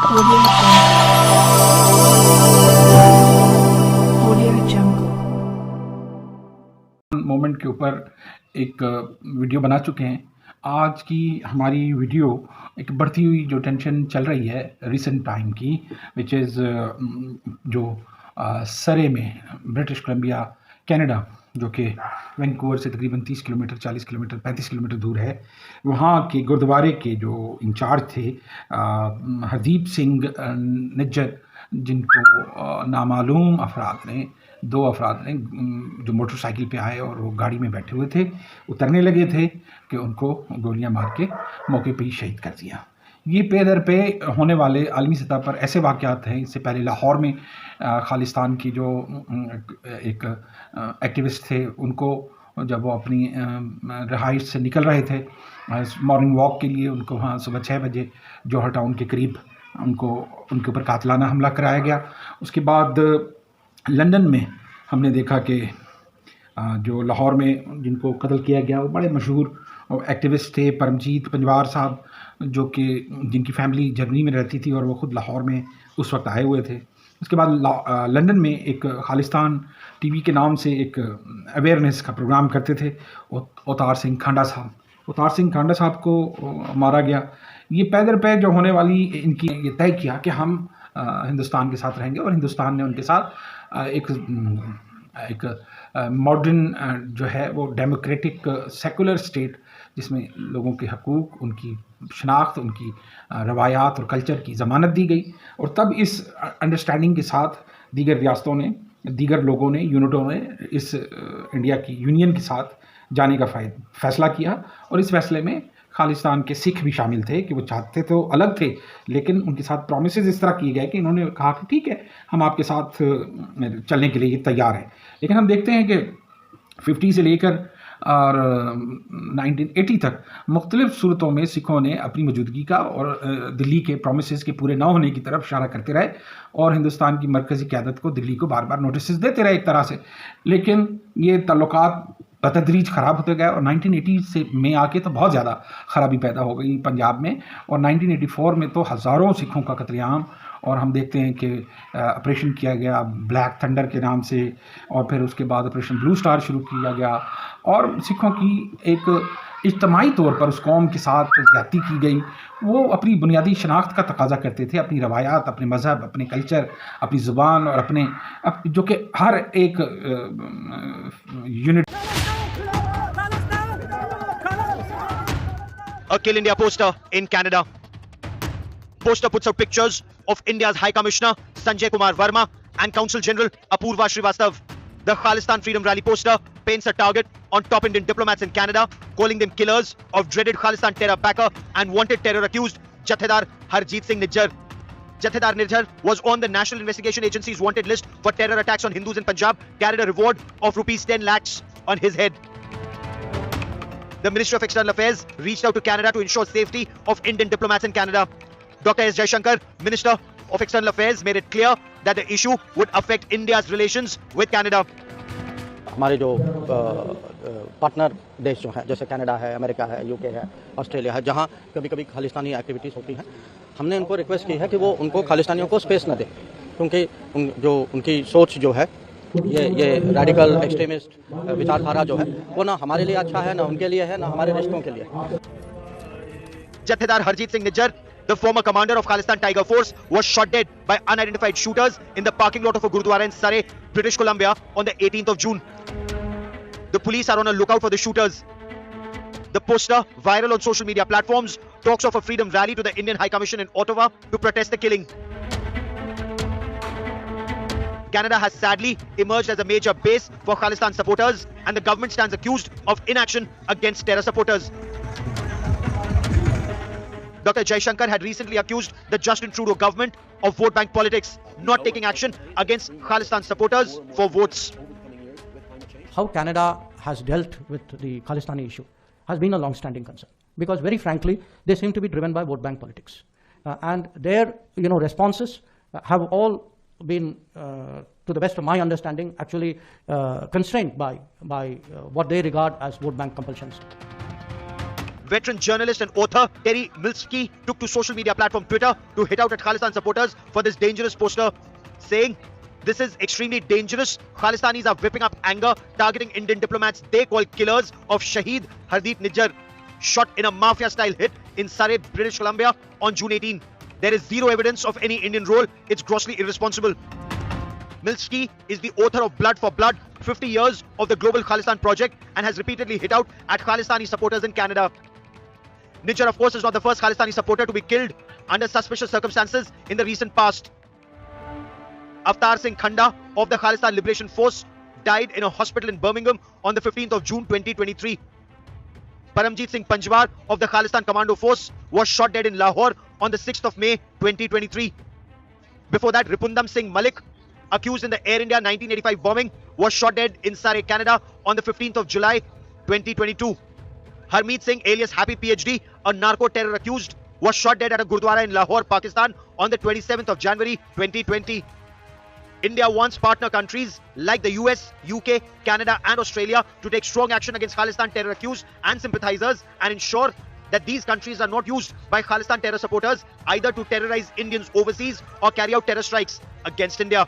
Audio Jungle. Moment کے اوپر ایک ویڈیو بنا چکے ہیں. آج کی ہماری ویڈیو ایک بڑھتی ہوئی جو ٹینشن چل رہی ہے ریسنٹ ٹائم کی، وچ از جو سرے میں برٹش کولمبیا کینیڈا، جو کہ وینکوور سے تقریباً 30 کلومیٹر 40 کلومیٹر 35 کلومیٹر دور ہے، وہاں کے گردوارے کے جو انچارج تھے ہردیپ سنگھ نجر، جن کو نامعلوم افراد نے، 2 افراد نے جو موٹر سائیکل پہ آئے اور وہ گاڑی میں بیٹھے ہوئے تھے، اترنے لگے تھے کہ ان کو گولیاں مار کے موقع پہ ہی شہید کر دیا. یہ پے در پہ ہونے والے عالمی سطح پر ایسے واقعات ہیں. اس سے پہلے لاہور میں خالصتان کی جو ایک ایکٹیوسٹ تھے، ان کو جب وہ اپنی رہائش سے نکل رہے تھے مارننگ واک کے لیے، ان کو وہاں صبح 6 بجے جوہر ٹاؤن کے قریب ان کے اوپر قاتلانہ حملہ کرایا گیا. اس کے بعد لندن میں ہم نے دیکھا کہ جو لاہور میں جن کو قتل کیا گیا وہ بڑے مشہور ایکٹیوسٹ تھے، پرمجیت پنجوار صاحب، جو کہ جن کی فیملی جرمنی میں رہتی تھی اور وہ خود لاہور میں اس وقت آئے ہوئے تھے. اس کے بعد لندن میں ایک خالصتان ٹی وی کے نام سے ایک اویئرنیس کا پروگرام کرتے تھے، اوتار سنگھ کھانڈا صاحب کو مارا گیا. یہ پے در پے جو ہونے والی ان کی یہ طے کیا کہ ہم ہندوستان کے ساتھ رہیں گے، اور ہندوستان نے ان کے ساتھ ایک ماڈرن جو ہے وہ ڈیموکریٹک سیکولر اسٹیٹ، جس میں لوگوں کے حقوق، ان کی شناخت، ان کی روایات اور کلچر کی ضمانت دی گئی. اور تب اس انڈرسٹینڈنگ کے ساتھ دیگر ریاستوں نے، دیگر لوگوں نے، یونٹوں نے اس انڈیا کی یونین کے ساتھ جانے کا فیصلہ کیا. اور اس فیصلے میں خالصتان کے سکھ بھی شامل تھے کہ وہ چاہتے تو الگ تھے، لیکن ان کے ساتھ پرومسز اس طرح کیے گئے کہ انہوں نے کہا کہ ٹھیک ہے، ہم آپ کے ساتھ چلنے کے لیے تیار ہیں. لیکن ہم دیکھتے ہیں کہ 50 سے لے کر اور 1980 تک مختلف صورتوں میں سکھوں نے اپنی موجودگی کا اور دلی کے پرومسز کے پورے نہ ہونے کی طرف اشارہ کرتے رہے، اور ہندوستان کی مرکزی قیادت کو دلی کو بار بار نوٹسز دیتے رہے ایک طرح سے. لیکن یہ تعلقات بتدریج خراب ہوتے گئے، اور 1980 سے میں آ کے تو بہت زیادہ خرابی پیدا ہو گئی پنجاب میں، اور 1984 میں تو ہزاروں سکھوں کا قتل عام. اور ہم دیکھتے ہیں کہ آپریشن کیا گیا بلیک تھنڈر کے نام سے، اور پھر اس کے بعد آپریشن بلو سٹار شروع کیا گیا، اور سکھوں کی ایک اجتماعی طور پر اس قوم کے ساتھ زیادتی کی گئی. وہ اپنی بنیادی شناخت کا تقاضا کرتے تھے، اپنی روایات، اپنے مذہب، اپنے کلچر، اپنی زبان، اور اپنے جو کہ ہر ایک unit. A Kill India poster in Canada. Poster puts out pictures of India's High Commissioner Sanjay Kumar Verma and Consul General Apurva Srivastav. The Khalistan Freedom Rally poster paints a target on top Indian diplomats in Canada, calling them killers of dreaded Khalistan terror backer and wanted terror accused Jathedar Harjeet Singh Nijjar. Jathedar Nijjar was on the National Investigation Agency's wanted list for terror attacks on Hindus in Punjab, carried a reward of rupees 10 lakhs on his head. The Ministry of External Affairs reached out to Canada to ensure safety of Indian diplomats in Canada. Dr. S. Jaishankar, Minister of External Affairs, made it clear that the issue would affect India's relations with Canada. ہمارے جو partner دیش جو ہیں، جیسے Canada ہے، امریکہ ہے، UK ہے، Australia ہے، جہاں کبھی کبھی خالصتانی ایکٹیویٹیز ہوتی ہیں، ہم نے ان کو ریکویسٹ کی ہے کہ وہ ان کو خالصتانیوں کو اسپیس نہ دیں، کیونکہ ان کی سوچ جو ہے، یہ ریڈیکل ایکسٹریمسٹ وچار دھارا جو ہے، وہ نہ ہمارے لیے اچھا ہے، نہ ان کے لیے ہے، نہ ہمارے رشتوں کے لیے. Jathedar Harjeet Singh Nijjar, the former commander of Khalistan Tiger Force, was shot dead by unidentified shooters in the parking lot of a Gurudwara in Surrey, British Columbia on the 18th of June. The police are on a lookout for the shooters. The poster, viral on social media platforms, talks of a freedom rally to the Indian High Commission in Ottawa to protest the killing. Canada has sadly emerged as a major base for Khalistan supporters, and the government stands accused of inaction against terror supporters. Dr. Jaishankar had recently accused the Justin Trudeau government of vote bank politics, not taking action against Khalistan supporters for votes. How Canada has dealt with the Khalistani issue has been a long-standing concern, because very frankly, they seem to be driven by vote bank politics. And their responses have all been, to the best of my understanding, actually constrained by what they regard as vote bank compulsions. veteran journalist and author Terry Milski took to social media platform Twitter to hit out at Khalistan supporters for this dangerous poster, saying, "This is extremely dangerous. Khalistanis are whipping up anger, targeting Indian diplomats they call killers of Shaheed Hardeep Nijjar, shot in a mafia-style hit in Surrey, British Columbia on June 18. There is zero evidence of any Indian role. It's grossly irresponsible." Milski is the author of Blood for Blood, 50 years of the Global Khalistan Project, and has repeatedly hit out at Khalistani supporters in Canada. Nijjar, of course, is not the first Khalistani supporter to be killed under suspicious circumstances in the recent past. Avtar Singh Khanda of the Khalistan Liberation Force died in a hospital in Birmingham on the 15th of June 2023. Paramjit Singh Panjwar of the Khalistan Commando Force was shot dead in Lahore on the 6th of May 2023. Before that, Ripundam Singh Malik, accused in the Air India 1985 bombing, was shot dead in Surrey, Canada on the 15th of July 2022. Harmeet Singh alias Happy PhD, a narco-terror accused, was shot dead at a Gurdwara in Lahore, Pakistan on the 27th of January 2020. India wants partner countries like the US, UK, Canada and Australia to take strong action against Khalistan terror accused and sympathizers and ensure that these countries are not used by Khalistan terror supporters either to terrorize Indians overseas or carry out terror strikes against India.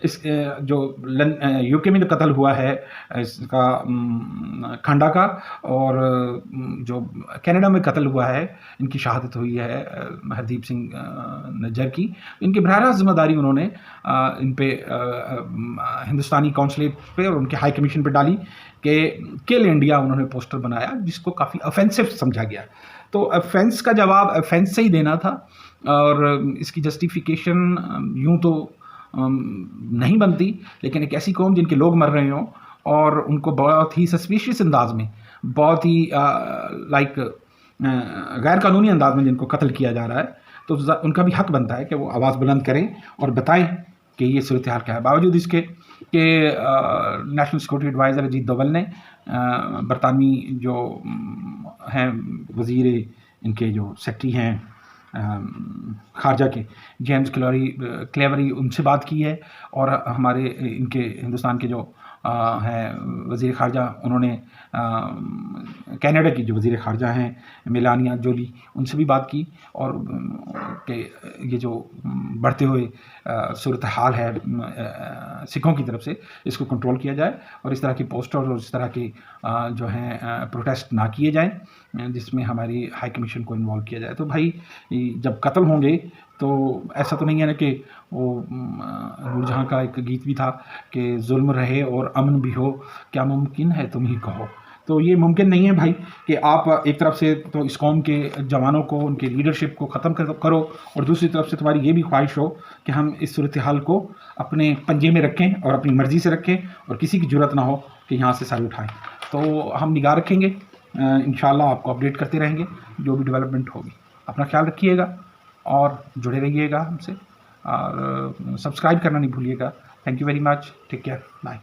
اس جو you کے میں جو قتل ہوا ہے اس کا کھانڈا کا، اور جو کینیڈا میں قتل ہوا ہے، ان کی شہادت ہوئی ہے ہردیپ سنگھ نجر کی، ان کی براہ راست ذمہ داری انہوں نے ان پہ ہندوستانی قونصلیٹ پہ اور ان کے ہائی کمیشن پہ ڈالی کہ کل انڈیا انہوں نے پوسٹر بنایا، جس کو کافی افینسو سمجھا گیا. تو افینس کا جواب افینس سے ہی دینا تھا، اور اس کی جسٹیفیکیشن یوں تو نہیں بنتی، لیکن ایک ایسی قوم جن کے لوگ مر رہے ہوں اور ان کو بہت ہی سسپیشیس انداز میں، بہت ہی لائک غیر قانونی انداز میں جن کو قتل کیا جا رہا ہے، تو ان کا بھی حق بنتا ہے کہ وہ آواز بلند کریں اور بتائیں کہ یہ صورتحال کیا ہے. باوجود اس کے کہ national security advisor Ajit Doval نے برطانوی جو ہیں وزیر ان کے جو سیکٹری ہیں خارجہ کے جیمز کلیوری، ان سے بات کی ہے، اور ہمارے ان کے ہندوستان کے جو ہیں وزیر خارجہ، انہوں نے کینیڈا کی جو وزیر خارجہ ہیں میلانیا جولی، ان سے بھی بات کی، اور کہ یہ جو بڑھتے ہوئے صورتحال ہے سکھوں کی طرف سے، اس کو کنٹرول کیا جائے، اور اس طرح کی پوسٹر اور اس طرح کی جو ہیں پروٹیسٹ نہ کیے جائیں جس میں ہماری ہائی کمیشن کو انوالو کیا جائے. تو بھائی جب قتل ہوں گے تو ایسا تو نہیں ہے نا کہ وہ نور جہاں کا ایک گیت بھی تھا کہ ظلم رہے اور امن بھی ہو، کیا ممکن ہے تم ہی کہو. تو یہ ممکن نہیں ہے بھائی کہ آپ ایک طرف سے تو اس قوم کے جوانوں کو، ان کے لیڈرشپ کو ختم کرو، اور دوسری طرف سے تمہاری یہ بھی خواہش ہو کہ ہم اس صورتحال کو اپنے پنجے میں رکھیں اور اپنی مرضی سے رکھیں، اور کسی کی جرات نہ ہو کہ یہاں سے سر اٹھائیں. تو ہم نگاہ رکھیں گے، انشاءاللہ آپ کو اپڈیٹ کرتے رہیں گے جو بھی ڈیولپمنٹ ہوگی. اپنا خیال رکھیے گا اور جڑے رہیے گا ہم سے، اور سبسکرائب کرنا نہیں بھولیے گا. Thank you very much. Take care. Bye.